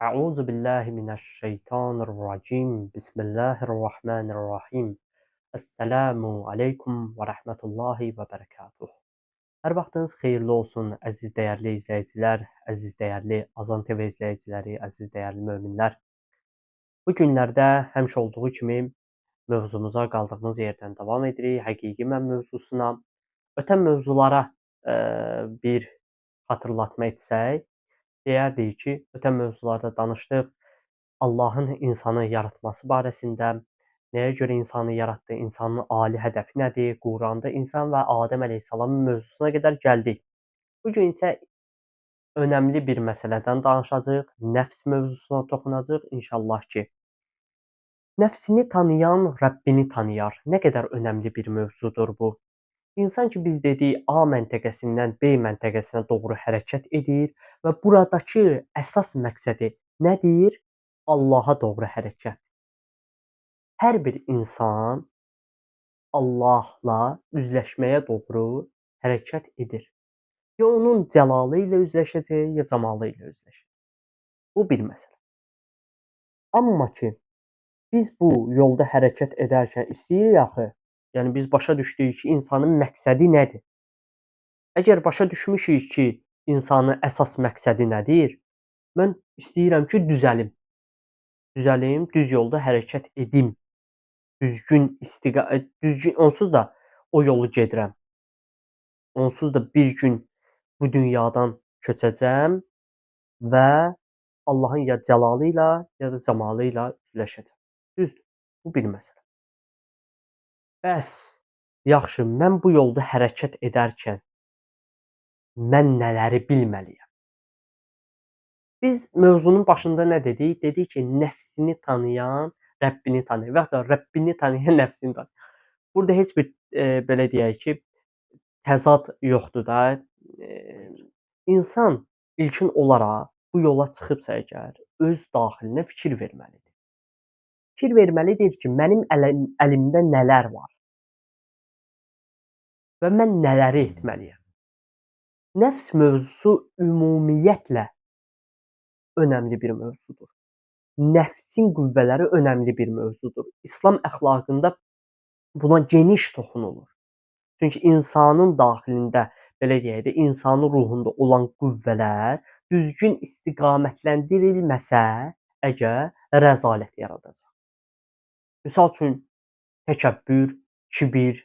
أعوذ بالله من الشيطان الرجيم بسم الله الرحمن الرحيم Esselamu aleykum və rəhmətullahi və bərəkatuh. Hər vaxtınız xeyirli olsun, əziz dəyərli izləyicilər, əziz dəyərli Azan TV izləyiciləri, əziz dəyərli möminlər. Bu günlərdə həmişə olduğu kimi mövzumuza qaldığımız yerdən davam edirik. Həqiqi mən mövzusuna. Ötən mövzulara bir xatırlatma etsək, deyərdik ki, ötən mövzularda danışdıq Allahın insanı yaratması barəsində, nəyə görə insanı yaratdı, insanın ali hədəfi nədir, Quranda insan və Adəm əleyhissalamın mövzusuna qədər gəldik. Bu gün isə önəmli bir məsələdən danışacağıq, nəfs mövzusuna toxunacağıq inşallah ki. Nəfsini tanıyan Rəbbini tanıyar. Nə qədər önəmli bir mövzudur bu. İnsan ki, biz dedik A məntəqəsindən B məntəqəsinə doğru hərəkət edir və buradakı əsas məqsədi nədir? Allaha doğru hərəkət. Hər bir insan Allahla üzləşməyə doğru hərəkət edir. Ya onun cəlalı ilə üzləşəcək, ya camalı ilə üzləşəcək. Bu bir məsələ. Amma ki, biz bu yolda hərəkət edərkən istəyirik axı, yəni biz başa düşdük ki, insanın məqsədi nədir? Əgər başa düşmüşük ki, insanın əsas məqsədi nədir? Mən istəyirəm ki, düzəlim, düz yolda hərəkət edim. Düzgün onsuz da o yolu gedirəm. Onsuz da bir gün bu dünyadan köçəcəm və Allahın ya cəlalı ilə, ya da camalı ilə üzləşəcəm. Düzdür? Bu bir məsələ. Bəs, yaxşı, mən bu yolda hərəkət edərkən mən nələri bilməliyəm? Biz mövzunun başında nə dedik? Dedik ki, nəfsini tanıyan Rəbbini tanıyır və ya da Rəbbini tanıyan nəfsini tanıyır. Burada heç bir belə deyək ki, təzad yoxdur da. İnsan ilkin olaraq bu yola çıxıbsa əgər, öz daxilinə fikir verməlidir. Fikir verməlidir ki, mənim əlimdə nələr var və mən nələri etməliyəm. Nəfs mövzusu ümumiyyətlə önəmli bir mövzudur. Nəfsin qüvvələri önəmli bir mövzudur. İslam əxlaqında buna geniş toxunulur. Çünki insanın daxilində, belə deyək də, insanın ruhunda olan qüvvələr düzgün istiqamətləndirilməsə, əgər rəzalət yaradacaq. Misal üçün, təkəbbür, kibir.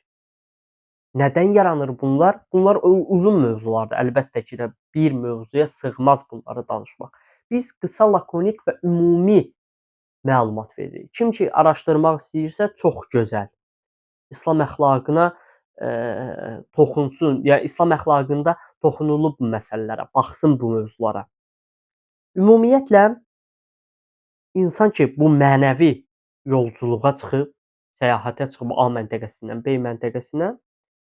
Nədən yaranır bunlar? Bunlar uzun mövzulardır. Əlbəttə ki də bir mövzuya sığmaz bunları danışmaq. Biz qısa, lakonik və ümumi məlumat veririk. Kim ki araşdırmaq istəyirsə, çox gözəl. İslam əxlaqına toxunsun, ya İslam əxlaqında toxunulub bu məsələlərə, baxsın bu mövzulara. Ümumiyyətlə, insan ki bu mənəvi yolculuğa çıxıb, səyahətə çıxıb A məntəqəsindən B məntəqəsinə,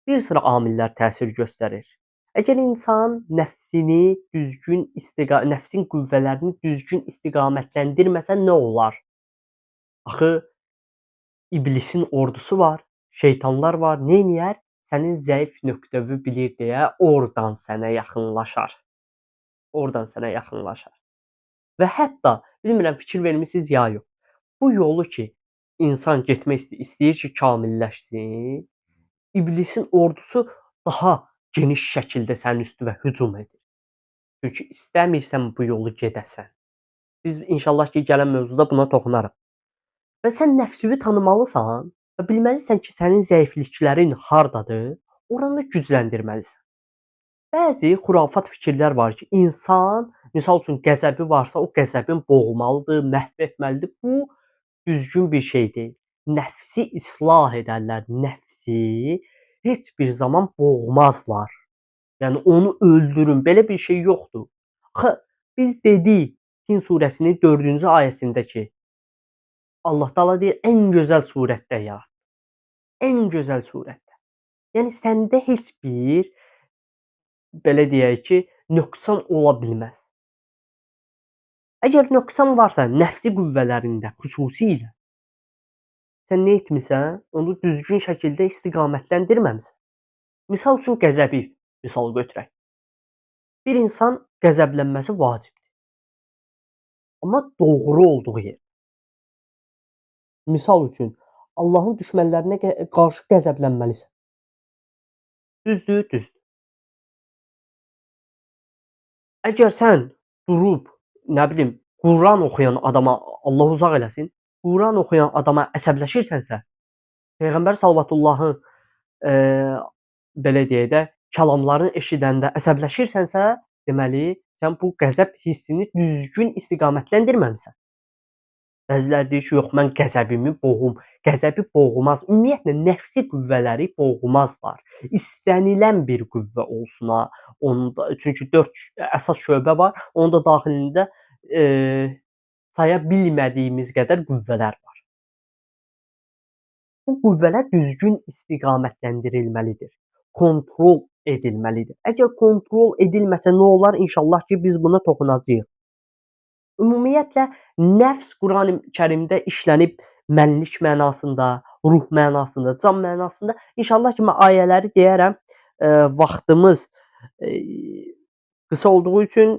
bir sıra amillər təsir göstərir. Əgər insan nəfsini düzgün nəfsin qüvvələrini düzgün istiqamətləndirməsə nə olar? Axı iblisin ordusu var, şeytanlar var. Neyniyər? Sənin zəif nöqtəvi bilir deyə oradan sənə yaxınlaşar. Oradan sənə yaxınlaşar. Və hətta bilmirəm fikir vermisiniz ya yox. Bu yolu ki insan getmək istəyir ki, kamilləşsin, iblisin ordusu daha geniş şəkildə sənin üstünə hücum edir. Çünki istəmirsən bu yolu gedəsən. Biz inşallah ki, gələn mövzuda buna toxunarıq. Və sən nəfsini tanımalısan və bilməlisən ki, sənin zəifliklərin hardadır, oranı gücləndirməlisən. Bəzi xurafat fikirlər var ki, insan, misal üçün qəzəbi varsa, o qəzəbin boğmalıdır, məhv etməlidir. Bu düzgün bir şey deyil. Nəfsi islah edərlər, nəfsi heç bir zaman boğmazlar. Yəni onu öldürün, belə bir şey yoxdur. Axı biz dedik Tin surəsinin 4-cü ayəsində ki, Allah Taala deyir, ən gözəl surətdə yarat. Ən gözəl surətdə. Yəni səndə heç bir belə deyək ki, nöqsan ola bilməz. Əgər nöqsan varsa, nəfsi qüvvələrində xüsusilə sən nə etmisən? Onu düzgün şəkildə istiqamətləndirməmisən. Misal üçün qəzəbi misal götürək. Bir insan qəzəblənməsi vacibdir. amma doğru olduğu yer. Misal üçün, Allahın düşmənlərinə qarşı qəzəblənməlisən. Düzdür? Düzdür. Əgər sən durub, nə bilim, Quran oxuyan adama, Allah uzaq eləsin, Quran oxuyan adama əsəbləşirsənsə, Peyğəmbər sallallahu belə deyək də, kəlamlarını eşidəndə əsəbləşirsənsə, deməli, sən bu qəzəb hissini düzgün istiqamətləndirməmisən. Bəziləri deyir ki, yox mən qəzəbimi boğum. Qəzəbi boğmaz. Ümumiyyətlə nəfsi qüvvələri boğmazlar. İstənilən bir qüvvə olsun ha. Onda çünki 4 əsas şöbə var. Onun da daxilində saya bilmədiyimiz qədər qüvvələr var. Bu qüvvələr düzgün istiqamətləndirilməlidir. Kontrol edilməlidir. Əgər kontrol edilməsə nə olar? İnşallah ki, biz buna toxunacağıq. Ümumiyyətlə nəfs Qurani-Kərimdə işlənib mənlik mənasında, ruh mənasında, can mənasında. İnşallah ki, mən ayələri deyərəm. Vaxtımız qısa olduğu üçün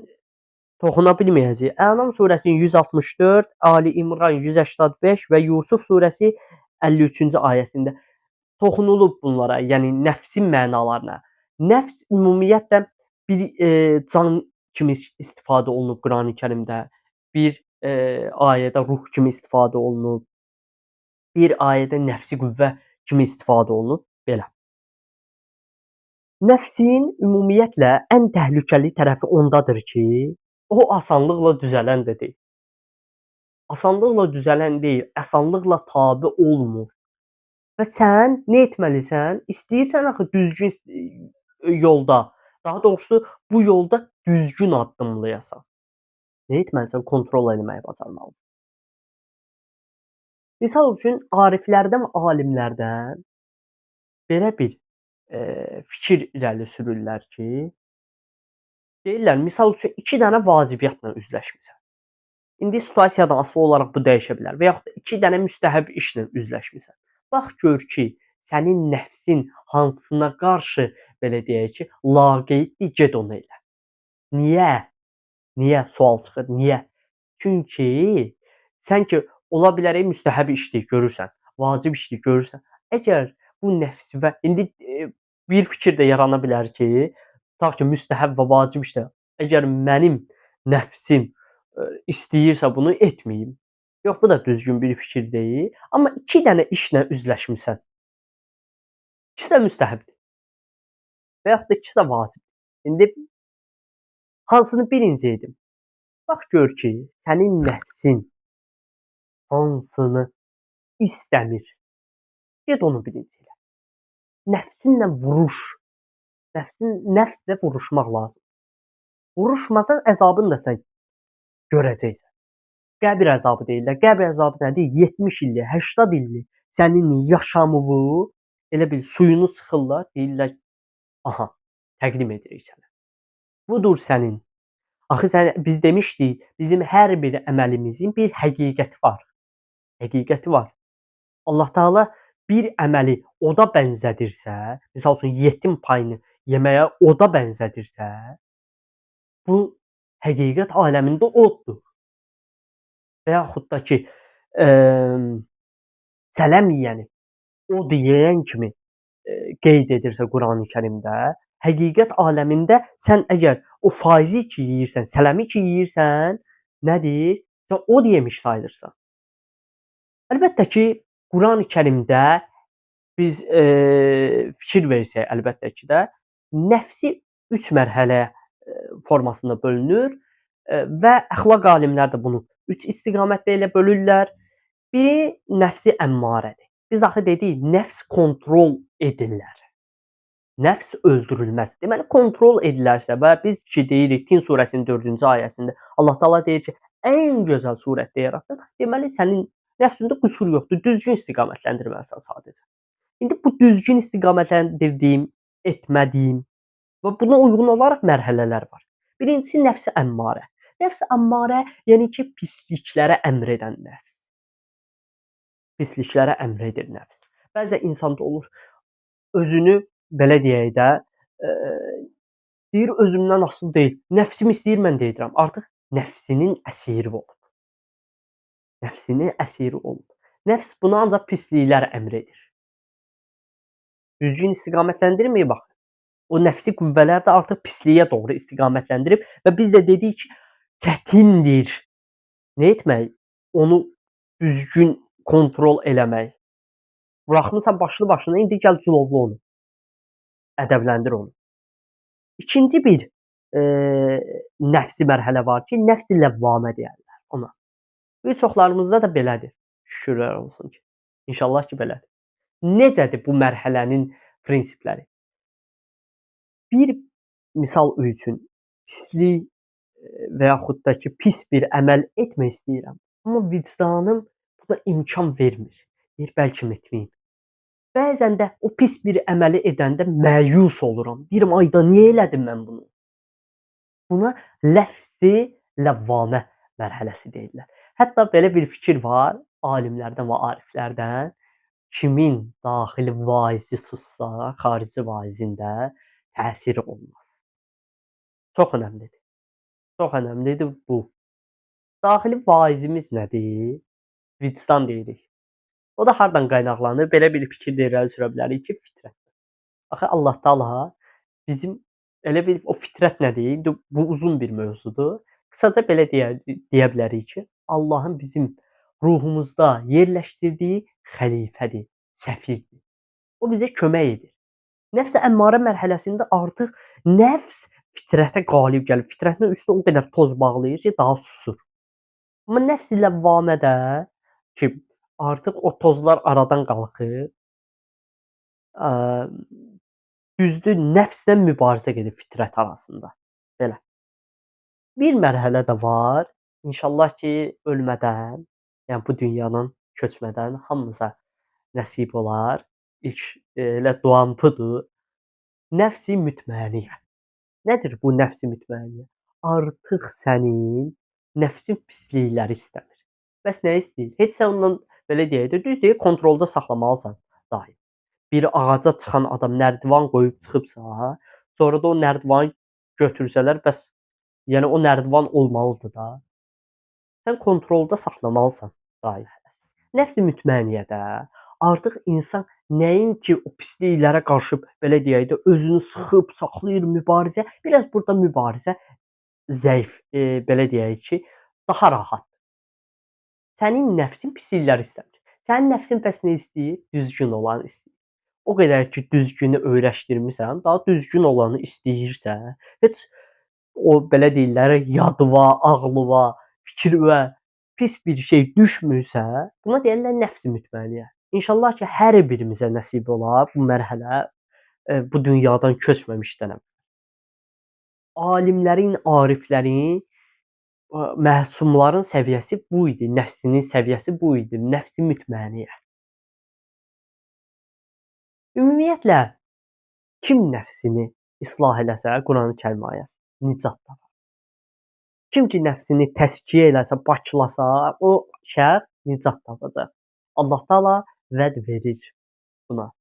toxuna bilməyəcəyik. Ənam surəsinin 164, Ali İmran 185 və Yusuf surəsi 53-cü ayəsində toxunulub bunlara, yəni nəfsin mənalarına. Nəfs ümumiyyətlə bir can kimi istifadə olunub Qurani-Kərimdə. Bir ayədə ruh kimi istifadə olunub. Bir ayədə nəfsi qüvvə kimi istifadə olunub. Belə. Nəfsin ümumiyyətlə ən təhlükəli tərəfi ondadır ki, o asanlıqla düzələn də deyil. Asanlıqla düzələn deyil, asanlıqla tabe olmur. Və sən nə etməlisən? İstəyirsən axı düzgün yolda, daha doğrusu bu yolda düzgün addımlayasan. Nə etməlisən? Kontrol etməyi bacarmalısan. Misal üçün ariflərdən, alimlərdən belə bir fikir irəli sürürlər ki, deyirlər, misal üçün 2 dənə vacibiyyatla üzləşmisən. İndi situasiyadan asılı olaraq bu dəyişə bilər və yaxud da 2 dənə müstəhəb işlə üzləşmisən. Bax gör ki, sənin nəfsin hansına qarşı belə deyək ki, laqeyddir, get onu elə. Niyə? Niyə? Sual çıxır. Niyə? Çünki sən ki, ola bilər müstəhəb işdir, görürsən, vacib işdir, görürsən. Əgər bu nəfs və indi bir fikir də yarana bilər ki, tutaq ki, müstəhəb və vacib işdir. Əgər mənim nəfsim istəyirsə bunu etməyim. Yox, bu da düzgün bir fikir deyil. Amma 2 dənə işlə üzləşmisən. İkisi də müstəhəbdir. Və yaxud da ikisi də vacibdir. İndi hansını birinci edim? Bax gör ki, sənin nəfsin hansını istəmir. Get onu birinci elə. Nəfsinlə vuruş. Nəfslə vuruşmaq lazım. Vuruşmasan əzabını da sən görəcəksən. Qəbir əzabı deyirlər. Qəbir əzabı nədir? 70 illik, 80 illik sənin yaşamını elə bil suyunu sıxırlar, deyirlər, aha, təqdim edirik sənə. Budur sənin. Axı biz demişdik, bizim hər bir əməlimizin bir həqiqəti var. Həqiqəti var. Allah Taala bir əməli oda bənzədirsə, misal üçün yetim payını yeməyə oda bənzədirsə, bu həqiqət aləmində oddur. Və yaxud da ki, sələm yeyəni od yeyən kimi qeyd edirsə Qurani-Kərimdə, həqiqət aləmində sən əgər o faizi ki yeyirsən, sələmi ki yeyirsən, nədir? Sən od yemiş sayılırsan. Əlbəttə ki, Qurani-Kərimdə biz fikir versək, əlbəttə ki də, nəfsi 3 mərhələyə formasında bölünür və əxlaq alimləri də bunu 3 istiqamətdə elə bölürlər. Biri nəfsi əmmarədir. Biz axı dedik, nəfs kontrol edirlər. Nəfs öldürülməz. Deməli, kontrol edilərsə və biz ki deyirik Tin surəsinin 4-cü ayəsində Allah Taala deyir ki, ən gözəl surətdə yaratdım. Deməli, sənin nəfsində qüsur yoxdur. Düzgün istiqamətləndirməlisən sadəcə. İndi bu düzgün istiqamətləndirdiyim, etmədiyim və buna uyğun olaraq mərhələlər var. Birincisi nəfsi əmmarə. Nəfs əmmarə, yəni ki, pisliklərə əmr edən nəfs. Pisliklərə əmr edir nəfs. Bəzən insanda olur, özünü belə deyək də, deyir özümdən asılı deyil. Nəfsim istəyir mən də edirəm. Artıq nəfsinin əsiri olub. Nəfsinin əsiri olub. Nəfs buna ancaq pisliklər əmr edir. Düzgün istiqamətləndirməyib bax. O nəfsi qüvvələr də artıq pisliyə doğru istiqamətləndirib və biz də dedik ki, çətindir nə etmək? Onu düzgün kontrol eləmək. Buraxmısan başlı başına, indi gəl cilovla onu, ədəbləndir onu. İkinci bir nəfsi mərhələ var ki, nəfs-i ləvvamə deyərlər ona. Bir çoxlarımızda da belədir. Şükürlər olsun ki. İnşallah ki belədir. Necədir bu mərhələnin prinsipləri? Bir misal üçün pislik və yaxud da ki, pis bir əməl etmək istəyirəm. Amma vicdanım buna imkan vermir. Deyir bəlkə etməyim. Bəzən də o pis bir əməli edəndə məyus oluram. Deyirəm ay da niyə elədim mən bunu? Buna nəfsi ləvvamə mərhələsi deyirlər. Hətta belə bir fikir var alimlərdən və ariflərdən. Kimin daxili vaizi sussa, xarici vaizində təsiri olmaz. Çox önəmlidir. Çox önəmlidir bu. Daxili vaizimiz nədir? Vicdan deyirik. O da hardan qaynaqlanır? Belə bir fikir də irəli sürə bilərik ki, fitrət. Axı Allah Taala bizim elə bir o fitrət nədir? İndi bu uzun bir mövzudur. Qısaca belə deyə bilərik ki, Allahın bizim ruhumuzda yerləşdirdiyi xəlifədir, səfirdir. O bizə kömək edir. Nəfs-i əmmarə mərhələsində artıq nəfs fitrətə qalib gəlir. Fitrətin üstünə o qədər toz bağlayır ki, daha susur. Amma nəfs-i ləvvamədə ki, artıq o tozlar aradan qalxır, düzdür, nəfslə mübarizə gedir fitrət arasında. Belə. Bir mərhələ də var. İnşallah ki, ölmədən, yəni bu dünyadan köçmədən hamımıza nəsib olar. İlk elə duam budur. Nəfsi mütməinniyyə. Nədir bu nəfsi mütməinniyyə? Artıq sənin nəfsin pislikləri istəmir. Bəs nə istəyir? Heç sən ondan belə deyək də, düz deyək, kontrolda saxlamalısan daim. Bir ağaca çıxan adam nərdivan qoyub çıxıbsa, sonra da o nərdivanı götürsələr, bəs yəni o nərdivan olmalıdır da. Sən kontrolda saxlamalısan daim. Nəfsi mütməinniyyədə artıq insan nəinki o pisliklərə qarşı belə deyək də özünü sıxıb saxlayır, mübarizə. Biraz burada mübarizə zəif, belə deyək ki, daha rahat. Sənin nəfsin pislikləri istəmir. Sənin nəfsin bəs nə istəyir? Düzgün olanı istəyir. O qədər ki, düzgünü öyrəşdirmisən, daha düzgün olanı istəyirsə, heç o belə deyirlər, yadıva, ağlıva, fikrinə pis bir şey düşmürsə, buna deyirlər nəfs-i mütməinniyyə. İnşallah ki, hər birimizə nəsib olar bu mərhələ bu dünyadan köçməmişdən. Alimlərin, ariflərin, məsumların səviyyəsi bu idi, nəfsinin səviyyəsi bu idi, nəfs-i mütməinniyyə. Ümumiyyətlə kim nəfsini islah eləsə, Qurani-Kərim ayəsi nicat tapar. Kim ki nəfsini təskiyə eləsə, paklasa, o şəxs nicat tapacaq. Allah Taala vəd verir buna.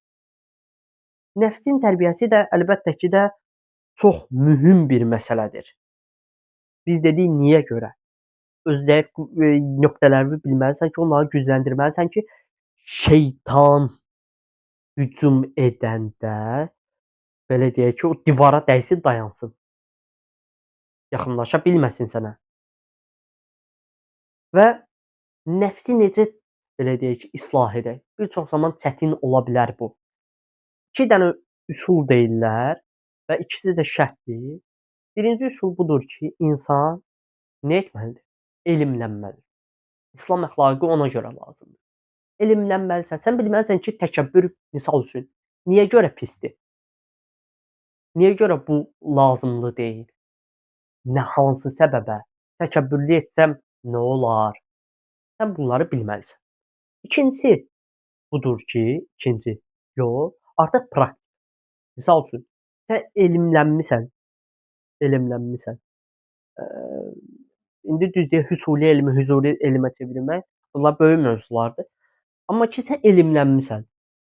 Nəfsin tərbiyəsi də əlbəttə ki də çox mühüm bir məsələdir. Biz dedik niyə görə? Öz zəif nöqtələrini bilməlisən ki, onları gücləndirməlisən ki, şeytan hücum edəndə belə deyək ki, o divara dəysin, dayansın. Yaxınlaşa bilməsin sənə. Və nəfsi necə belə deyək ki, islah edək? Bir çox zaman çətin ola bilər bu. 2 dənə üsul deyirlər və ikisi də şərtdir. Birinci üsul budur ki, insan nə etməlidir? Elmlənməlidir. İslam əxlaqı ona görə lazımdır. Elmlənməlisən. Sən bilməlisən ki, təkəbbür misal üçün niyə görə pisdir? Niyə görə bu lazımlı deyil? Nə hansı səbəbə? Təkəbbürlü etsəm nə olar? Sən bunları bilməlisən. İkincisi budur ki, yol artıq praktik. Misal üçün, sən elmlənmisən. İndi düz deyək, hüsuli elmi hüzuri elmə çevirmək, bunlar böyük mövzulardır. Amma ki, sən elmlənmisən.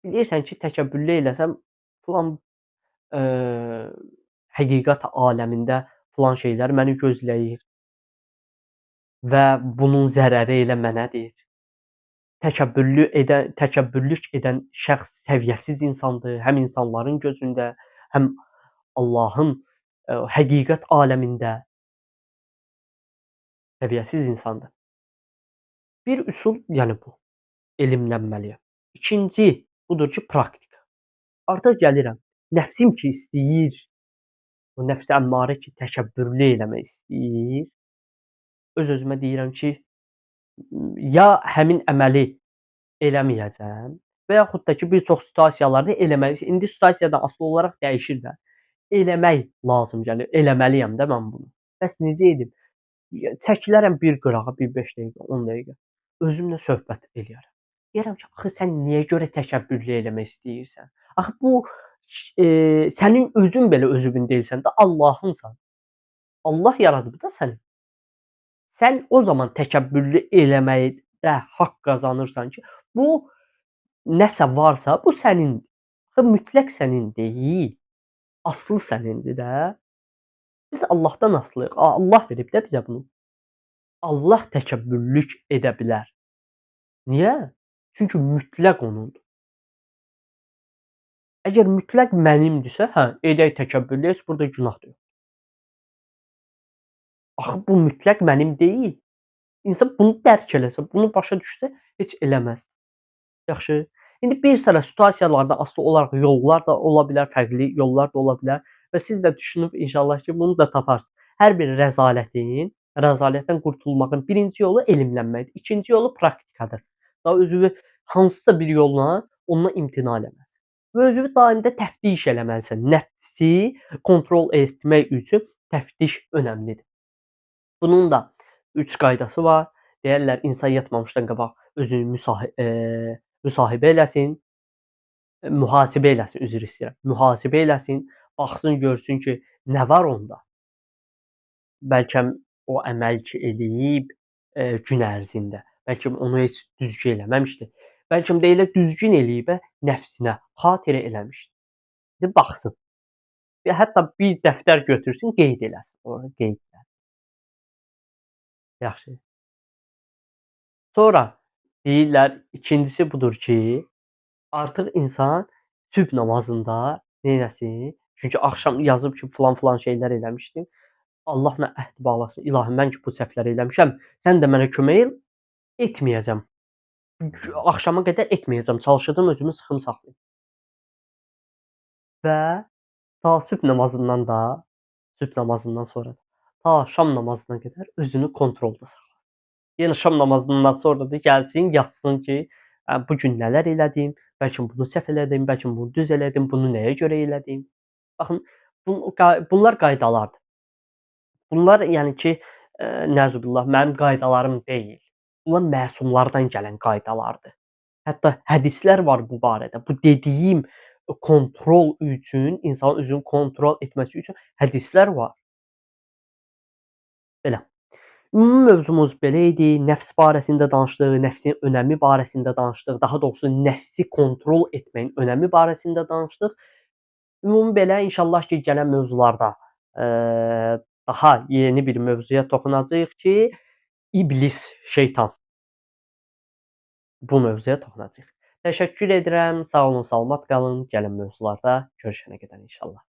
Bilirsən ki, təkəbbürlü eləsəm filan həqiqət aləmində filan şeylər məni gözləyir. və bunun zərəri elə mənədir. Təkəbbürlük edən şəxs səviyyəsiz insandır, həm insanların gözündə, həm Allahın həqiqət aləmində səviyyəsiz insandır. Bir üsul, yəni bu, elmlənməliyə. İkinci budur ki, praktika. Artıq gəlirəm. Nəfsim ki istəyir, o nəfsi əmmarə ki təkəbbürlü eləmək istəyir, öz-özümə deyirəm ki, ya həmin əməli eləməyəcəm və yaxud da ki, bir çox situasiyalarda eləməli. İndi situasiyadan asılı olaraq dəyişir də. Eləmək lazım gəlir. Eləməliyəm də mən bunu. Bəs necə edim? Çəkilərəm bir qırağa, bir 5 dəqiqə, 10 dəqiqə. Özümlə söhbət eləyərəm. Deyərəm ki, axı sən niyə görə təkəbbürlü eləmək istəyirsən? Axı bu sənin özün belə özün deyilsən də, Allahınsan. Allah yaradıb da səni. Sən o zaman təkəbbürlü eləməkdə haqq qazanırsan ki, bu nəsə varsa, bu sənindir. Axı mütləq sənin deyil, aslı sənindir də. Biz Allahdan asılıyıq. Allah verib də bizə bunu. Allah təkəbbürlük edə bilər. Niyə? Çünki mütləq onundur. Əgər mütləq mənimdirsə, hə, edək təkəbbürlü, heç burada günah da yox. Axı bu mütləq mənim deyil. İnsan bunu dərk eləsə, bunu başa düşsə, heç eləməz. Yaxşı. İndi bir sıra situasiyalardan asılı olaraq yollar da ola bilər, fərqli yollar da ola bilər və siz də düşünüb inşallah ki, bunu da taparsınız. Hər bir rəzalətdən qurtulmağın birinci yolu elmlənməkdir. İkinci yolu praktikadır. Daha özünü hansısa bir yolla ondan imtina eləməlisən. Və özünü daimdə təftiş eləməlisən. Nəfsi kontrol etmək üçün təftiş önəmlidir. Bunun da 3 qaydası var. Deyərlər insan yatmamışdan qabaq özünü müsahibə eləsin, mühasibə eləsin, üzr istəyirəm. Mühasibə eləsin, baxsın, görsün ki, nə var onda? Bəlkə o əməl ki eləyib gün ərzində, bəlkə onu heç düzgün eləməmişdi. Bəlkə də elə düzgün eləyib nəfsinə xatirə eləmişdi. İndi baxsın. Və hətta bir dəftər götürsün, qeyd eləsin. Orada qeyd eləsin. Yaxşı. Sonra deyirlər, ikincisi budur ki, artıq insan sübh namazında neyləsin? Çünki axşam yazıb ki, filan şeylər eləmişdim. Allahla əhd bağlasın. İlahi, mən ki bu səhvləri eləmişəm, sən də mənə kömək el, etməyəcəm. Axşama qədər etməyəcəm. Çalışacağam özümü sıxım saxlayım. Və ta sübh namazından sonra ta şam namazına qədər özünü kontrolda saxla. Yenə şam namazından sonra da gəlsin, yatsın ki, bu gün nələr elədim, bəlkə bunu səhv elədim, bəlkə bunu düz elədim, bunu nəyə görə elədim. Baxın, bunlar qaydalardır. Bunlar yəni ki, nəzubillah mənim qaydalarım deyil. Bunlar məsumlardan gələn qaydalardır. Hətta hədislər var bu barədə. Bu dediyim kontrol üçün, insanın özünü kontrol etməsi üçün hədislər var. Belə. Ümumi mövzumuz belə idi. Nəfs barəsində danışdıq, nəfsin önəmi barəsində danışdıq. Daha doğrusu nəfsi kontrol etməyin önəmi barəsində danışdıq. Ümumi belə inşallah ki, gələn mövzularda daha yeni bir mövzuya toxunacağıq ki, iblis, şeytan. Bu mövzuya toxunacağıq. Təşəkkür edirəm. Sağ olun, salamat qalın. Gələn mövzularda görüşənə qədər inşallah.